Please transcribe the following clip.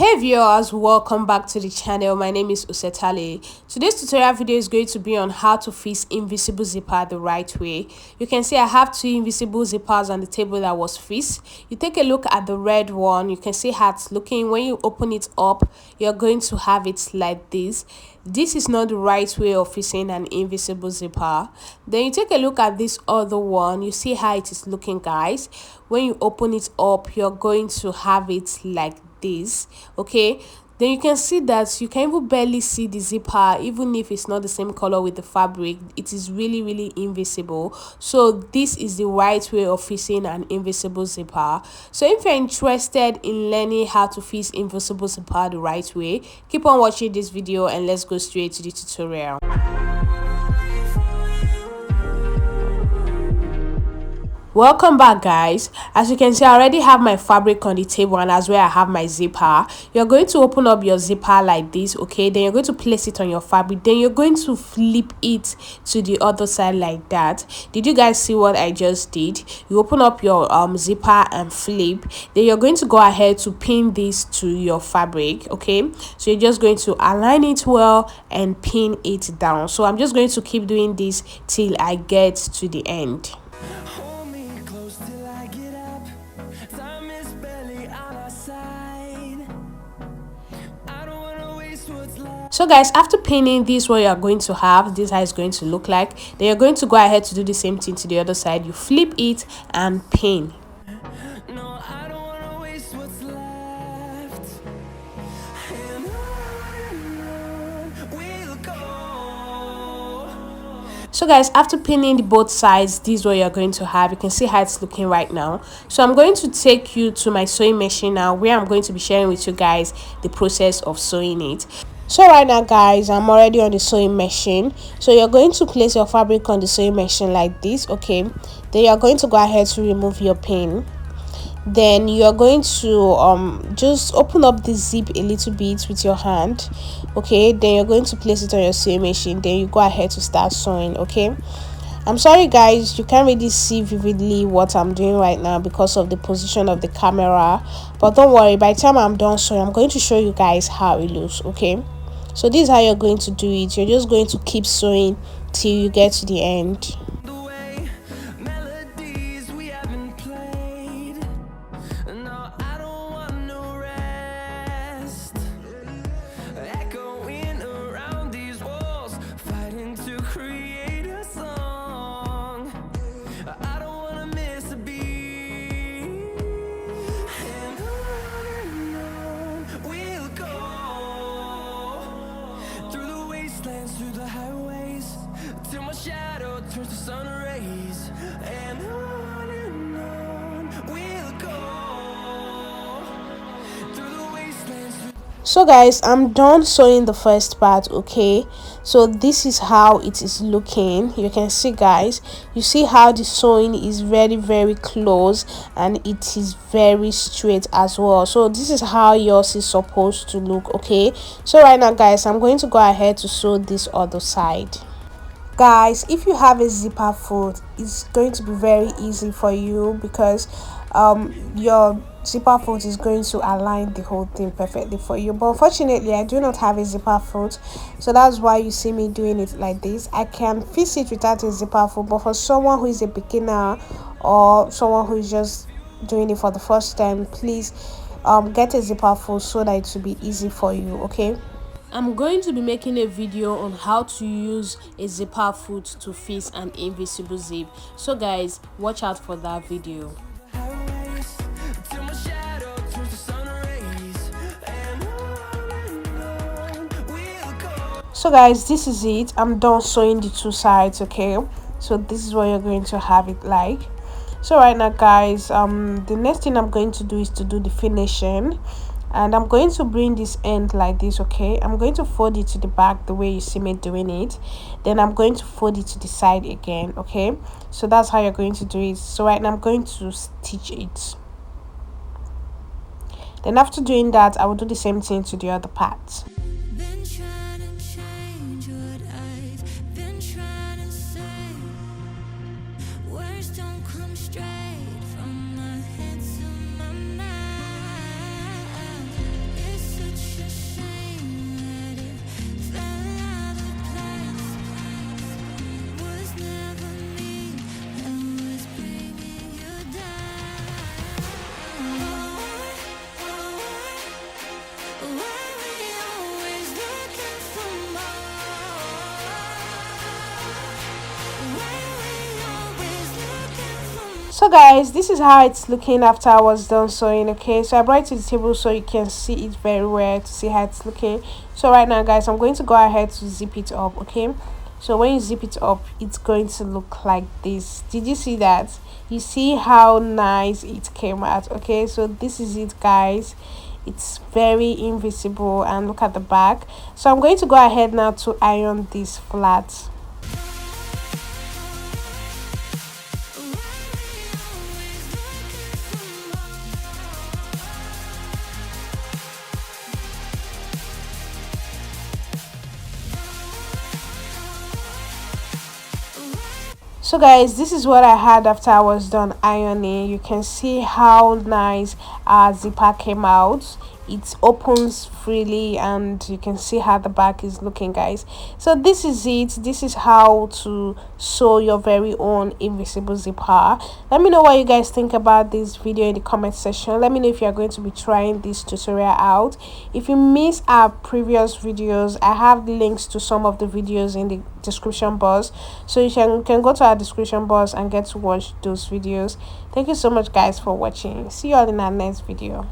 Hey viewers, welcome back to the channel. My name is Usetale. Today's tutorial video is going to be on how to fix invisible zipper the right way. You can see I have two invisible zippers on the table that was fixed. You take a look at the red one, you can see how it's looking. When you open it up, you're going to have it like this. This is not the right way of fixing an invisible zipper. Then you take a look at this other one, you see how it is looking, guys. When you open it up, you're going to have it like this. Okay, then you can see that you can even barely see the zipper. Even if it's not the same color with the fabric, it is really invisible. So this is the right way of fixing an invisible zipper. So if you're interested in learning how to fix invisible zipper the right way, keep on watching this video and let's go straight to the tutorial. Welcome back, guys. As you can see, I already have my fabric on the table, and as well I have my zipper. You're going to open up your zipper like this, okay? Then you're going to place it on your fabric. Then you're going to flip it to the other side like that. Did you guys see what I just did? You open up your zipper and flip. Then you're going to go ahead to pin this to your fabric, okay? So you're just going to align it well and pin it down. So I'm just going to keep doing this till I get to the end. So guys, after pinning, this what you are going to have, this how it's going to look like. Then you're going to go ahead to do the same thing to the other side. You flip it and pin. So guys, after pinning the both sides, this is what you're going to have. You can see how it's looking right now. So I'm going to take you to my sewing machine now, where I'm going to be sharing with you guys the process of sewing it. So right now, guys, I'm already on the sewing machine. So you're going to place your fabric on the sewing machine like this, okay? Then you're going to go ahead to remove your pin. Then you're going to just open up the zip a little bit with your hand, okay? Then you're going to place it on your sewing machine. Then you go ahead to start sewing, okay? I'm sorry guys, you can't really see vividly what I'm doing right now because of the position of the camera, but don't worry, by the time I'm done sewing, I'm going to show you guys how it looks, okay? So this is how you're going to do it. You're just going to keep sewing till you get to the end. Through the highways till my shadow turns to sun rays, and on we'll go through the wastelands. So guys, I'm done sewing the first part, okay? So this is how it is looking. You can see, guys, you see how the sewing is very close and it is very straight as well. So this is how yours is supposed to look, okay? So right now, guys, I'm going to go ahead to sew this other side. Guys, if you have a zipper foot, it's going to be very easy for you because your zipper foot is going to align the whole thing perfectly for you. But unfortunately, I do not have a zipper foot, so that's why you see me doing it like this. I can fix it without a zipper foot, but for someone who is a beginner or someone who is just doing it for the first time, please get a zipper foot so that it will be easy for you, okay? I'm going to be making a video on how to use a zipper foot to fix an invisible zip. So guys, watch out for that video. So guys, this is it. I'm done sewing the two sides, okay? So this is what you're going to have it like. So right now, guys, the next thing I'm going to do is to do the finishing. And I'm going to bring this end like this, okay? I'm going to fold it to the back the way you see me doing it. Then I'm going to fold it to the side again, okay? So that's how you're going to do it. So right now I'm going to stitch it. Then after doing that, I will do the same thing to the other part. Straight from my head to my mind. It's So guys, this is how it's looking after I was done sewing. Okay, so I brought it to the table so you can see it very well to see how it's looking. So right now guys, I'm going to go ahead to zip it up. Okay, so when you zip it up, it's going to look like this. Did you see that? You see how nice it came out. Okay, so this is it guys. It's very invisible, and look at the back. So I'm going to go ahead now to iron this flat. So guys, this is what I had after I was done ironing. You can see how nice our zipper came out. It opens freely, and you can see how the back is looking guys. So this is it. This is how to sew your very own invisible zipper. Let me know what you guys think about this video in the comment section. Let me know if you're going to be trying this tutorial out. If you miss our previous videos, I have links to some of the videos in the description box, so you can go to our description box and get to watch those videos. Thank you so much guys for watching. See you all in our next video.